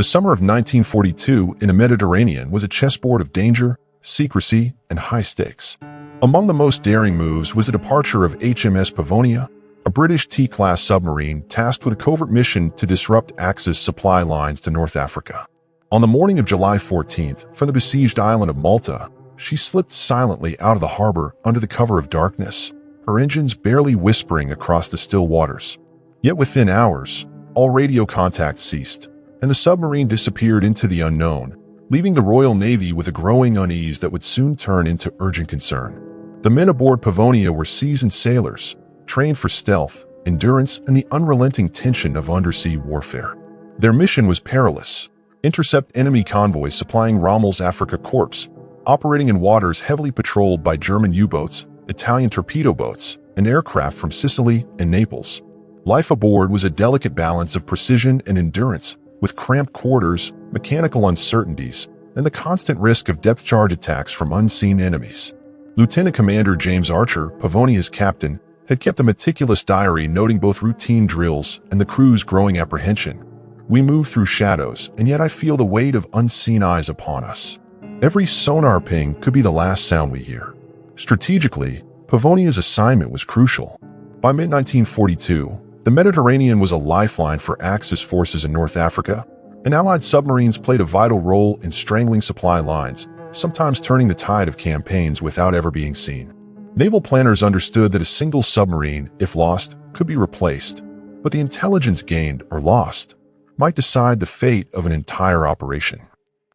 The summer of 1942 in the Mediterranean was a chessboard of danger, secrecy, and high stakes. Among the most daring moves was the departure of HMS Pavonia, a British T-class submarine tasked with a covert mission to disrupt Axis supply lines to North Africa. On the morning of July 14th, from the besieged island of Malta, she slipped silently out of the harbor under the cover of darkness, her engines barely whispering across the still waters. Yet within hours, all radio contact ceased, and the submarine disappeared into the unknown, leaving the Royal Navy with a growing unease that would soon turn into urgent concern. The men aboard Pavonia were seasoned sailors, trained for stealth, endurance, and the unrelenting tension of undersea warfare. Their mission was perilous: intercept enemy convoys supplying Rommel's Afrika Korps, operating in waters heavily patrolled by German U-boats, Italian torpedo boats, and aircraft from Sicily and Naples. Life aboard was a delicate balance of precision and endurance, with cramped quarters, mechanical uncertainties, and the constant risk of depth charge attacks from unseen enemies. Lieutenant Commander James Archer, Pavonia's captain, had kept a meticulous diary noting both routine drills and the crew's growing apprehension. "We move through shadows, and yet I feel the weight of unseen eyes upon us. Every sonar ping could be the last sound we hear." Strategically, Pavonia's assignment was crucial. By mid-1942, the Mediterranean was a lifeline for Axis forces in North Africa, and Allied submarines played a vital role in strangling supply lines, sometimes turning the tide of campaigns without ever being seen. Naval planners understood that a single submarine, if lost, could be replaced, but the intelligence gained or lost might decide the fate of an entire operation.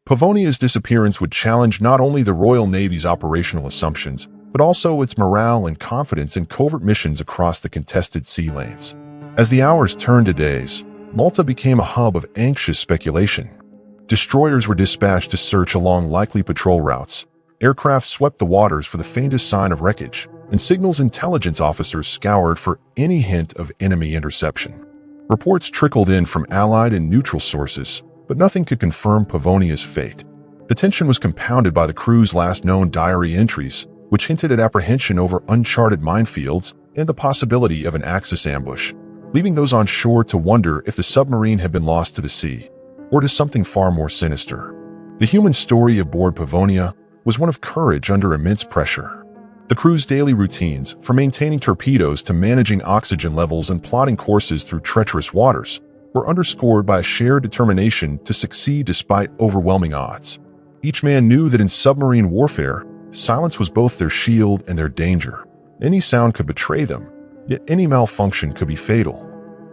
Pavonia's disappearance would challenge not only the Royal Navy's operational assumptions, but also its morale and confidence in covert missions across the contested sea lanes. As the hours turned to days, Malta became a hub of anxious speculation. Destroyers were dispatched to search along likely patrol routes, aircraft swept the waters for the faintest sign of wreckage, and signals intelligence officers scoured for any hint of enemy interception. Reports trickled in from Allied and neutral sources, but nothing could confirm Pavonia's fate. The tension was compounded by the crew's last known diary entries, which hinted at apprehension over uncharted minefields and the possibility of an Axis ambush, leaving those on shore to wonder if the submarine had been lost to the sea, or to something far more sinister. The human story aboard Pavonia was one of courage under immense pressure. The crew's daily routines, from maintaining torpedoes to managing oxygen levels and plotting courses through treacherous waters, were underscored by a shared determination to succeed despite overwhelming odds. Each man knew that in submarine warfare, silence was both their shield and their danger. Any sound could betray them, yet any malfunction could be fatal.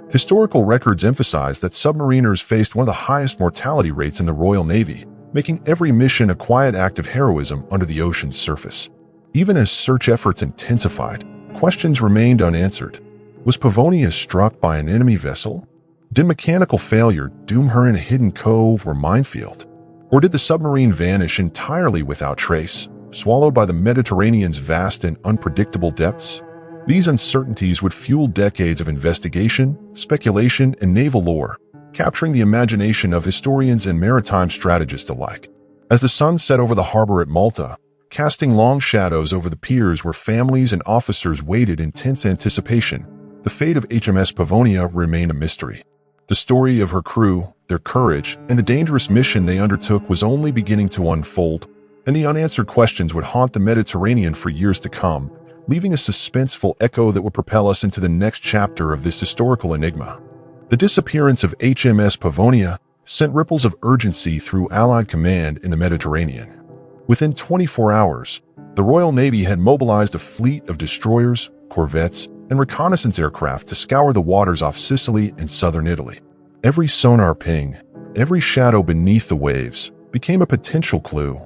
Historical records emphasize that submariners faced one of the highest mortality rates in the Royal Navy, making every mission a quiet act of heroism under the ocean's surface. Even as search efforts intensified, questions remained unanswered. Was Pavonia struck by an enemy vessel? Did mechanical failure doom her in a hidden cove or minefield? Or did the submarine vanish entirely without trace, swallowed by the Mediterranean's vast and unpredictable depths? These uncertainties would fuel decades of investigation, speculation, and naval lore, capturing the imagination of historians and maritime strategists alike. As the sun set over the harbor at Malta, casting long shadows over the piers where families and officers waited in tense anticipation, the fate of HMS Pavonia remained a mystery. The story of her crew, their courage, and the dangerous mission they undertook was only beginning to unfold, and the unanswered questions would haunt the Mediterranean for years to come, leaving a suspenseful echo that would propel us into the next chapter of this historical enigma. The disappearance of HMS Pavonia sent ripples of urgency through Allied command in the Mediterranean. Within 24 hours, the Royal Navy had mobilized a fleet of destroyers, corvettes, and reconnaissance aircraft to scour the waters off Sicily and southern Italy. Every sonar ping, every shadow beneath the waves, became a potential clue,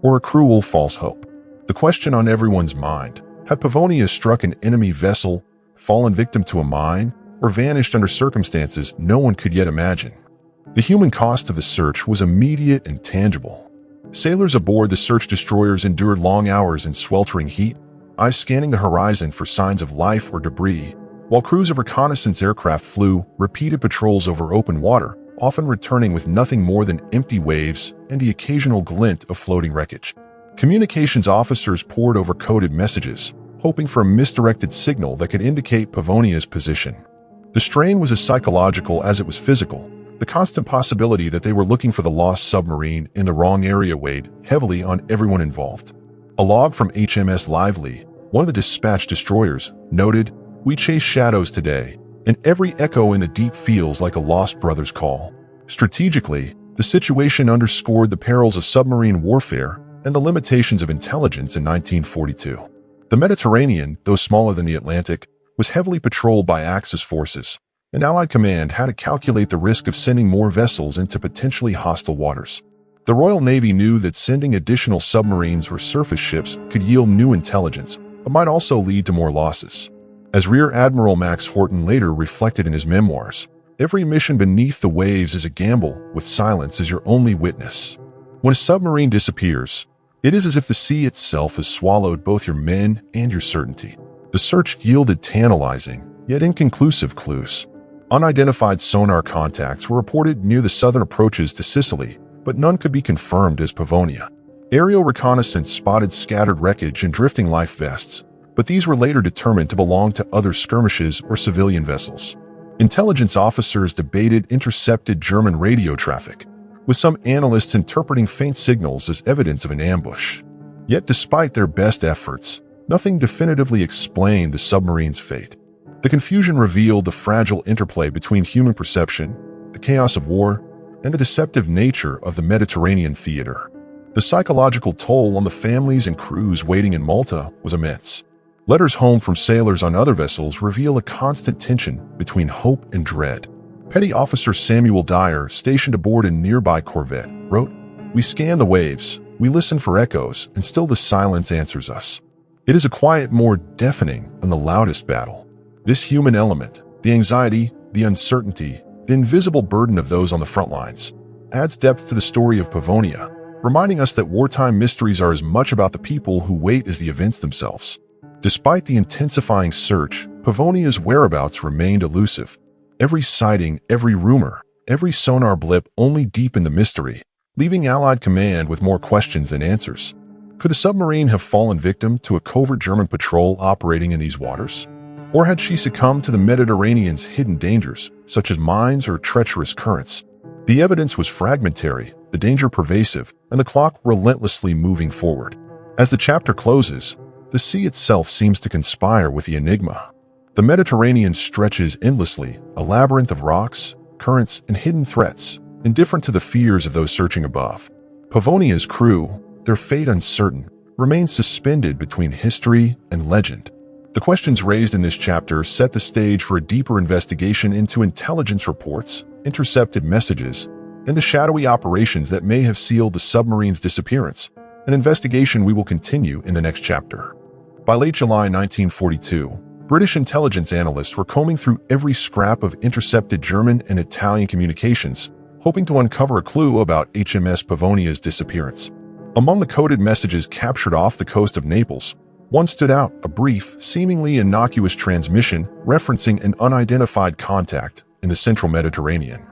or a cruel false hope. The question on everyone's mind: had Pavonia struck an enemy vessel, fallen victim to a mine, or vanished under circumstances no one could yet imagine? The human cost of the search was immediate and tangible. Sailors aboard the search destroyers endured long hours in sweltering heat, eyes scanning the horizon for signs of life or debris, while crews of reconnaissance aircraft flew repeated patrols over open water, often returning with nothing more than empty waves and the occasional glint of floating wreckage. Communications officers pored over coded messages, hoping for a misdirected signal that could indicate Pavonia's position. The strain was as psychological as it was physical. The constant possibility that they were looking for the lost submarine in the wrong area weighed heavily on everyone involved. A log from HMS Lively, one of the dispatch destroyers, noted, "We chase shadows today, and every echo in the deep feels like a lost brother's call." Strategically, the situation underscored the perils of submarine warfare and the limitations of intelligence in 1942. The Mediterranean, though smaller than the Atlantic, was heavily patrolled by Axis forces, and Allied command had to calculate the risk of sending more vessels into potentially hostile waters. The Royal Navy knew that sending additional submarines or surface ships could yield new intelligence, but might also lead to more losses. As Rear Admiral Max Horton later reflected in his memoirs, every mission beneath the waves is a gamble with silence as your only witness. When a submarine disappears, it is as if the sea itself has swallowed both your men and your certainty. The search yielded tantalizing, yet inconclusive clues. Unidentified sonar contacts were reported near the southern approaches to Sicily, but none could be confirmed as Pavonia. Aerial reconnaissance spotted scattered wreckage and drifting life vests, but these were later determined to belong to other skirmishes or civilian vessels. Intelligence officers debated intercepted German radio traffic, with some analysts interpreting faint signals as evidence of an ambush. Yet despite their best efforts, nothing definitively explained the submarine's fate. The confusion revealed the fragile interplay between human perception, the chaos of war, and the deceptive nature of the Mediterranean theater. The psychological toll on the families and crews waiting in Malta was immense. Letters home from sailors on other vessels reveal a constant tension between hope and dread. Petty Officer Samuel Dyer, stationed aboard a nearby corvette, wrote, "We scan the waves, we listen for echoes, and still the silence answers us. It is a quiet more deafening than the loudest battle." This human element, the anxiety, the uncertainty, the invisible burden of those on the front lines, adds depth to the story of Pavonia, reminding us that wartime mysteries are as much about the people who wait as the events themselves. Despite the intensifying search, Pavonia's whereabouts remained elusive. Every sighting, every rumor, every sonar blip only deepened the mystery, leaving Allied command with more questions than answers. Could the submarine have fallen victim to a covert German patrol operating in these waters? Or had she succumbed to the Mediterranean's hidden dangers, such as mines or treacherous currents? The evidence was fragmentary, the danger pervasive, and the clock relentlessly moving forward. As the chapter closes, the sea itself seems to conspire with the enigma. The Mediterranean stretches endlessly, a labyrinth of rocks, currents, and hidden threats, indifferent to the fears of those searching above. Pavonia's crew, their fate uncertain, remains suspended between history and legend. The questions raised in this chapter set the stage for a deeper investigation into intelligence reports, intercepted messages, and the shadowy operations that may have sealed the submarine's disappearance, an investigation we will continue in the next chapter. By late July 1942, British intelligence analysts were combing through every scrap of intercepted German and Italian communications, hoping to uncover a clue about HMS Pavonia's disappearance. Among the coded messages captured off the coast of Naples, one stood out, a brief, seemingly innocuous transmission referencing an unidentified contact in the central Mediterranean.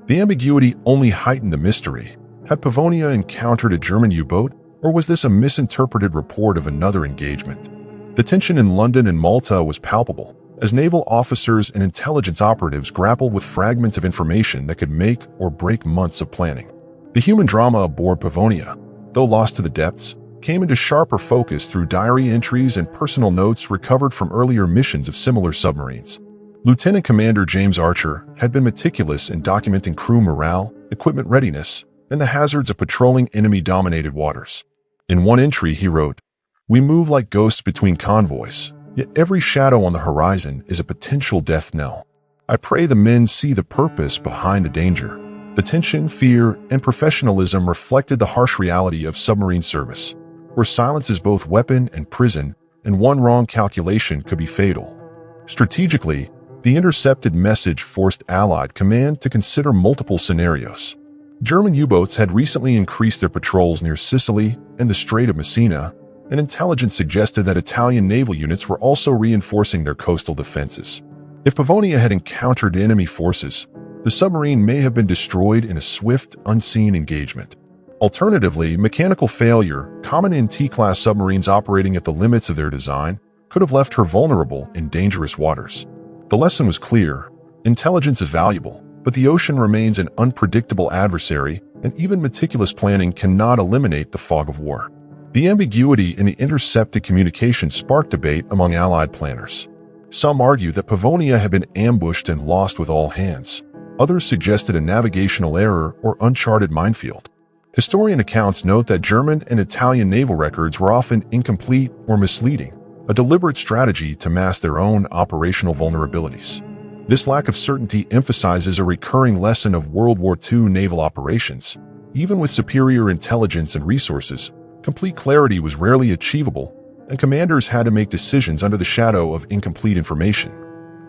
The ambiguity only heightened the mystery. Had Pavonia encountered a German U-boat, or was this a misinterpreted report of another engagement? The tension in London and Malta was palpable, as naval officers and intelligence operatives grappled with fragments of information that could make or break months of planning. The human drama aboard Pavonia, though lost to the depths, came into sharper focus through diary entries and personal notes recovered from earlier missions of similar submarines. Lieutenant Commander James Archer had been meticulous in documenting crew morale, equipment readiness, and the hazards of patrolling enemy-dominated waters. In one entry, he wrote, "We move like ghosts between convoys, yet every shadow on the horizon is a potential death knell. I pray the men see the purpose behind the danger." The tension, fear, and professionalism reflected the harsh reality of submarine service, where silence is both weapon and prison, and one wrong calculation could be fatal. Strategically, the intercepted message forced Allied command to consider multiple scenarios. German U-boats had recently increased their patrols near Sicily and the Strait of Messina, and intelligence suggested that Italian naval units were also reinforcing their coastal defenses. If Pavonia had encountered enemy forces, the submarine may have been destroyed in a swift, unseen engagement. Alternatively, mechanical failure, common in T-class submarines operating at the limits of their design, could have left her vulnerable in dangerous waters. The lesson was clear: intelligence is valuable, But the ocean remains an unpredictable adversary, and even meticulous planning cannot eliminate the fog of war. The ambiguity in the intercepted communication sparked debate among Allied planners. Some argue that Pavonia had been ambushed and lost with all hands. Others suggested a navigational error or uncharted minefield. Historian accounts note that German and Italian naval records were often incomplete or misleading, a deliberate strategy to mask their own operational vulnerabilities. This lack of certainty emphasizes a recurring lesson of World War II naval operations. Even with superior intelligence and resources, complete clarity was rarely achievable, and commanders had to make decisions under the shadow of incomplete information.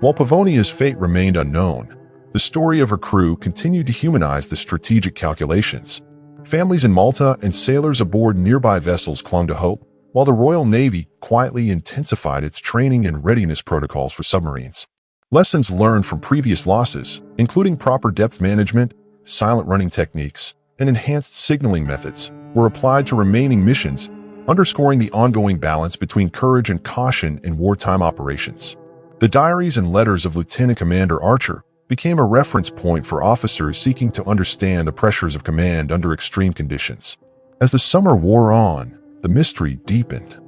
While Pavonia's fate remained unknown, the story of her crew continued to humanize the strategic calculations. Families in Malta and sailors aboard nearby vessels clung to hope, while the Royal Navy quietly intensified its training and readiness protocols for submarines. Lessons learned from previous losses, including proper depth management, silent running techniques, and enhanced signaling methods, were applied to remaining missions, underscoring the ongoing balance between courage and caution in wartime operations. The diaries and letters of Lieutenant Commander Archer became a reference point for officers seeking to understand the pressures of command under extreme conditions. As the summer wore on, the mystery deepened.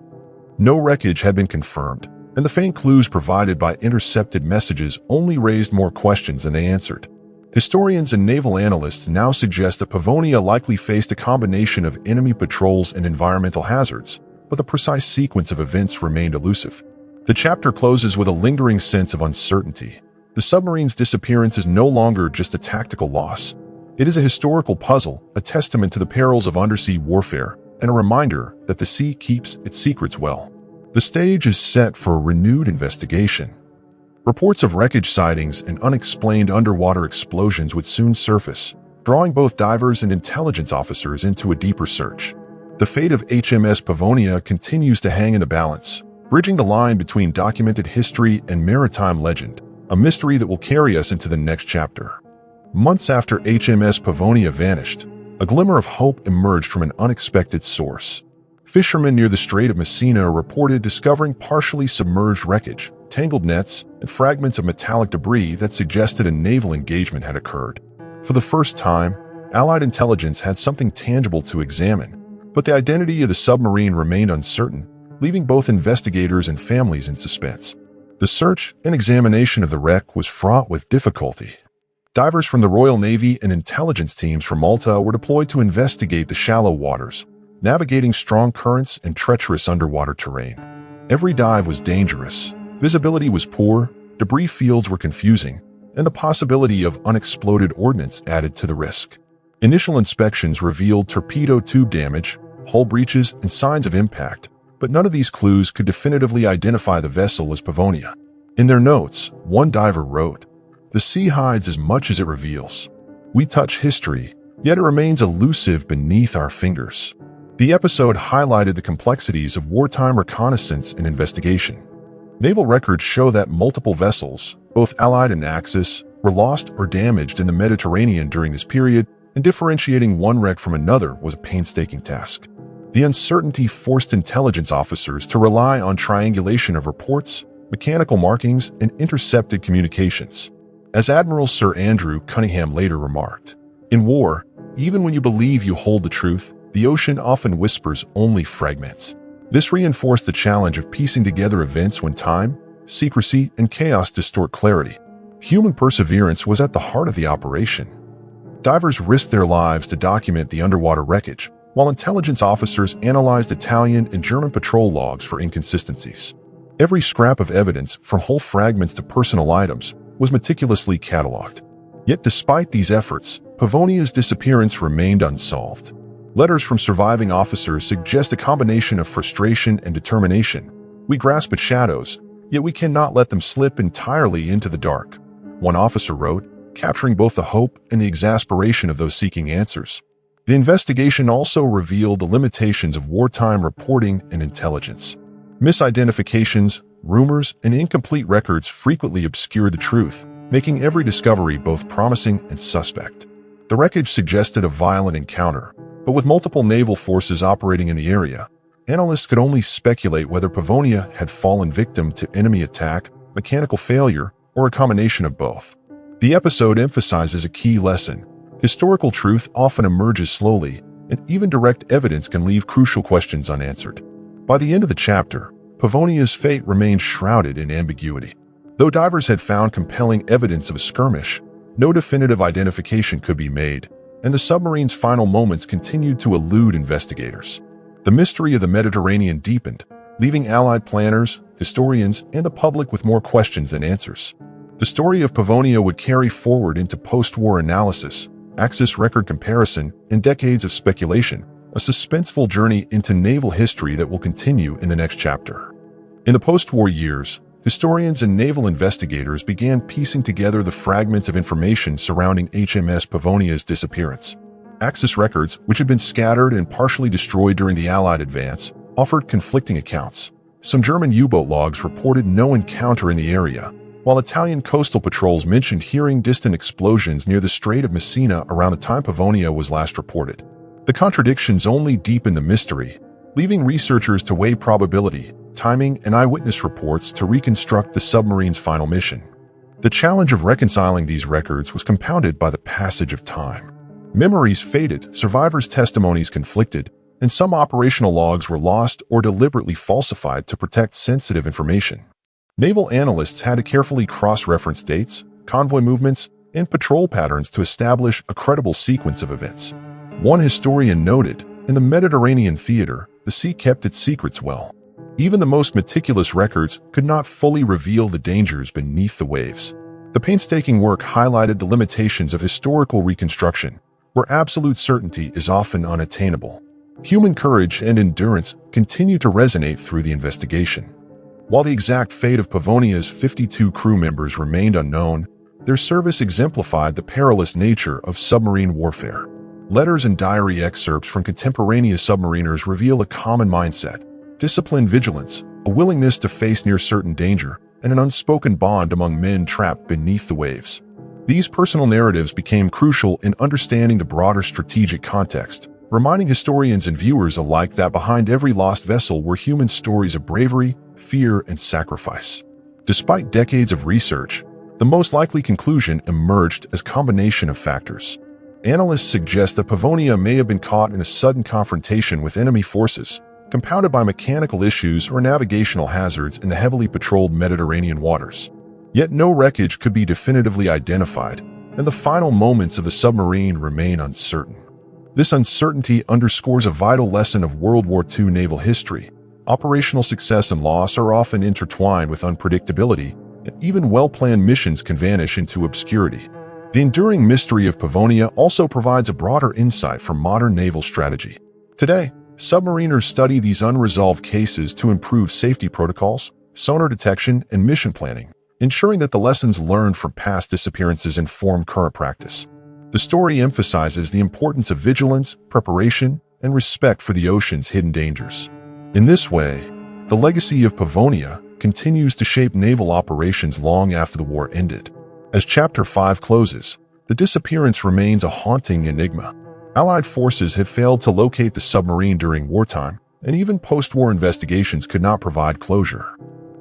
No wreckage had been confirmed, and the faint clues provided by intercepted messages only raised more questions than they answered. Historians and naval analysts now suggest that Pavonia likely faced a combination of enemy patrols and environmental hazards, but the precise sequence of events remained elusive. The chapter closes with a lingering sense of uncertainty. The submarine's disappearance is no longer just a tactical loss. It is a historical puzzle, a testament to the perils of undersea warfare, and a reminder that the sea keeps its secrets well. The stage is set for a renewed investigation. Reports of wreckage sightings and unexplained underwater explosions would soon surface, drawing both divers and intelligence officers into a deeper search. The fate of HMS Pavonia continues to hang in the balance, bridging the line between documented history and maritime legend, a mystery that will carry us into the next chapter. Months after HMS Pavonia vanished, a glimmer of hope emerged from an unexpected source. Fishermen near the Strait of Messina reported discovering partially submerged wreckage, tangled nets, and fragments of metallic debris that suggested a naval engagement had occurred. For the first time, Allied intelligence had something tangible to examine, but the identity of the submarine remained uncertain, leaving both investigators and families in suspense. The search and examination of the wreck was fraught with difficulty. Divers from the Royal Navy and intelligence teams from Malta were deployed to investigate the shallow waters, navigating strong currents and treacherous underwater terrain. Every dive was dangerous. Visibility was poor, debris fields were confusing, and the possibility of unexploded ordnance added to the risk. Initial inspections revealed torpedo tube damage, hull breaches, and signs of impact, but none of these clues could definitively identify the vessel as Pavonia. In their notes, one diver wrote, "The sea hides as much as it reveals. We touch history, yet it remains elusive beneath our fingers." The episode highlighted the complexities of wartime reconnaissance and investigation. Naval records show that multiple vessels, both Allied and Axis, were lost or damaged in the Mediterranean during this period, and differentiating one wreck from another was a painstaking task. The uncertainty forced intelligence officers to rely on triangulation of reports, mechanical markings, and intercepted communications. As Admiral Sir Andrew Cunningham later remarked, "In war, even when you believe you hold the truth, the ocean often whispers only fragments." This reinforced the challenge of piecing together events when time, secrecy, and chaos distort clarity. Human perseverance was at the heart of the operation. Divers risked their lives to document the underwater wreckage, while intelligence officers analyzed Italian and German patrol logs for inconsistencies. Every scrap of evidence, from whole fragments to personal items, was meticulously catalogued. Yet despite these efforts, Pavonia's disappearance remained unsolved. Letters from surviving officers suggest a combination of frustration and determination. "We grasp at shadows, yet we cannot let them slip entirely into the dark," one officer wrote, capturing both the hope and the exasperation of those seeking answers. The investigation also revealed the limitations of wartime reporting and intelligence. Misidentifications, rumors, and incomplete records frequently obscured the truth, making every discovery both promising and suspect. The wreckage suggested a violent encounter, but with multiple naval forces operating in the area, analysts could only speculate whether Pavonia had fallen victim to enemy attack, mechanical failure, or a combination of both. The episode emphasizes a key lesson. Historical truth often emerges slowly, and even direct evidence can leave crucial questions unanswered. By the end of the chapter, Pavonia's fate remained shrouded in ambiguity. Though divers had found compelling evidence of a skirmish, no definitive identification could be made, and the submarine's final moments continued to elude investigators. The mystery of the Mediterranean deepened, leaving Allied planners, historians, and the public with more questions than answers. The story of Pavonia would carry forward into post-war analysis, Axis record comparison, and decades of speculation, a suspenseful journey into naval history that will continue in the next chapter. In the post-war years, historians and naval investigators began piecing together the fragments of information surrounding HMS Pavonia's disappearance. Axis records, which had been scattered and partially destroyed during the Allied advance, offered conflicting accounts. Some German U-boat logs reported no encounter in the area, while Italian coastal patrols mentioned hearing distant explosions near the Strait of Messina around the time Pavonia was last reported. The contradictions only deepened the mystery, leaving researchers to weigh probability, timing, and eyewitness reports to reconstruct the submarine's final mission. The challenge of reconciling these records was compounded by the passage of time. Memories faded, survivors' testimonies conflicted, and some operational logs were lost or deliberately falsified to protect sensitive information. Naval analysts had to carefully cross-reference dates, convoy movements, and patrol patterns to establish a credible sequence of events. One historian noted, "In the Mediterranean theater, the sea kept its secrets well. Even the most meticulous records could not fully reveal the dangers beneath the waves." The painstaking work highlighted the limitations of historical reconstruction, where absolute certainty is often unattainable. Human courage and endurance continue to resonate through the investigation. While the exact fate of Pavonia's 52 crew members remained unknown, their service exemplified the perilous nature of submarine warfare. Letters and diary excerpts from contemporaneous submariners reveal a common mindset: disciplined vigilance, a willingness to face near-certain danger, and an unspoken bond among men trapped beneath the waves. These personal narratives became crucial in understanding the broader strategic context, reminding historians and viewers alike that behind every lost vessel were human stories of bravery, fear, and sacrifice. Despite decades of research, the most likely conclusion emerged as a combination of factors. Analysts suggest that Pavonia may have been caught in a sudden confrontation with enemy forces, compounded by mechanical issues or navigational hazards in the heavily patrolled Mediterranean waters. Yet no wreckage could be definitively identified, and the final moments of the submarine remain uncertain. This uncertainty underscores a vital lesson of World War II naval history. Operational success and loss are often intertwined with unpredictability, and even well-planned missions can vanish into obscurity. The enduring mystery of Pavonia also provides a broader insight for modern naval strategy. Today, submariners study these unresolved cases to improve safety protocols, sonar detection, and mission planning, ensuring that the lessons learned from past disappearances inform current practice. The story emphasizes the importance of vigilance, preparation, and respect for the ocean's hidden dangers. In this way, the legacy of Pavonia continues to shape naval operations long after the war ended. As Chapter 5 closes, the disappearance remains a haunting enigma. Allied forces had failed to locate the submarine during wartime, and even post-war investigations could not provide closure.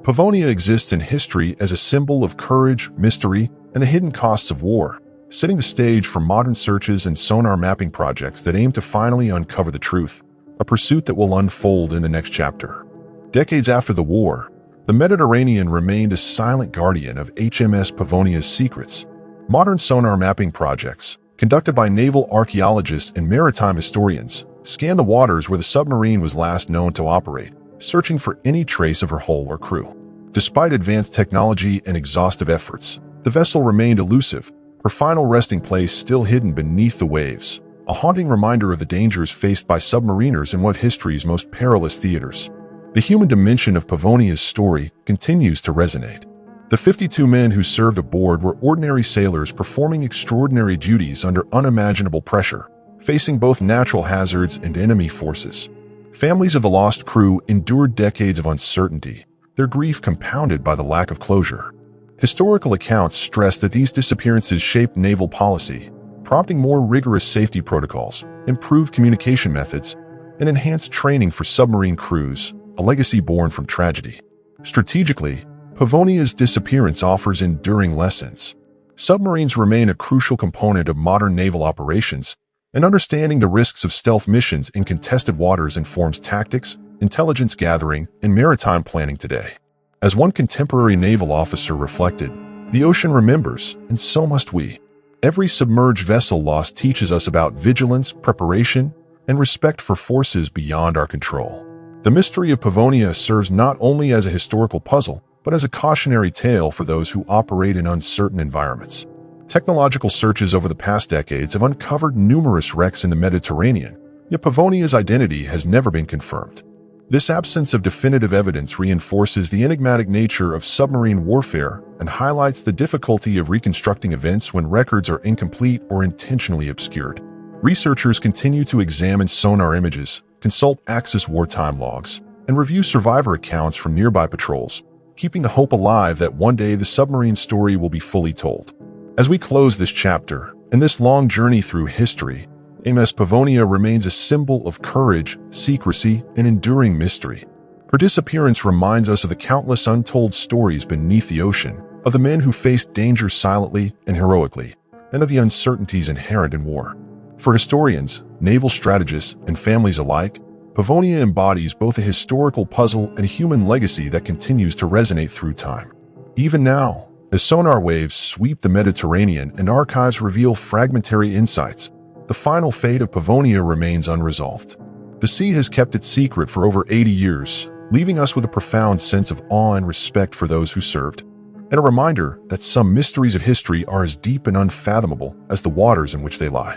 Pavonia exists in history as a symbol of courage, mystery, and the hidden costs of war, setting the stage for modern searches and sonar mapping projects that aim to finally uncover the truth, a pursuit that will unfold in the next chapter. Decades after the war, the Mediterranean remained a silent guardian of HMS Pavonia's secrets. Modern sonar mapping projects, conducted by naval archaeologists and maritime historians, scan the waters where the submarine was last known to operate, searching for any trace of her hull or crew. Despite advanced technology and exhaustive efforts, the vessel remained elusive, her final resting place still hidden beneath the waves, a haunting reminder of the dangers faced by submariners in one of history's most perilous theaters. The human dimension of Pavonia's story continues to resonate. The 52 men who served aboard were ordinary sailors performing extraordinary duties under unimaginable pressure, facing both natural hazards and enemy forces. Families of the lost crew endured decades of uncertainty, their grief compounded by the lack of closure. Historical accounts stress that these disappearances shaped naval policy, prompting more rigorous safety protocols, improved communication methods, and enhanced training for submarine crews, a legacy born from tragedy. Strategically, Pavonia's disappearance offers enduring lessons. Submarines remain a crucial component of modern naval operations, and understanding the risks of stealth missions in contested waters informs tactics, intelligence gathering, and maritime planning today. As one contemporary naval officer reflected, "The ocean remembers, and so must we." Every submerged vessel lost teaches us about vigilance, preparation, and respect for forces beyond our control. The mystery of Pavonia serves not only as a historical puzzle, but as a cautionary tale for those who operate in uncertain environments. Technological searches over the past decades have uncovered numerous wrecks in the Mediterranean, yet Pavonia's identity has never been confirmed. This absence of definitive evidence reinforces the enigmatic nature of submarine warfare and highlights the difficulty of reconstructing events when records are incomplete or intentionally obscured. Researchers continue to examine sonar images, consult Axis wartime logs, and review survivor accounts from nearby patrols, keeping the hope alive that one day the submarine story will be fully told. As we close this chapter, in this long journey through history, MS Pavonia remains a symbol of courage, secrecy, and enduring mystery. Her disappearance reminds us of the countless untold stories beneath the ocean, of the men who faced danger silently and heroically, and of the uncertainties inherent in war. For historians, naval strategists, and families alike, Pavonia embodies both a historical puzzle and a human legacy that continues to resonate through time. Even now, as sonar waves sweep the Mediterranean and archives reveal fragmentary insights, the final fate of Pavonia remains unresolved. The sea has kept its secret for over 80 years, leaving us with a profound sense of awe and respect for those who served, and a reminder that some mysteries of history are as deep and unfathomable as the waters in which they lie.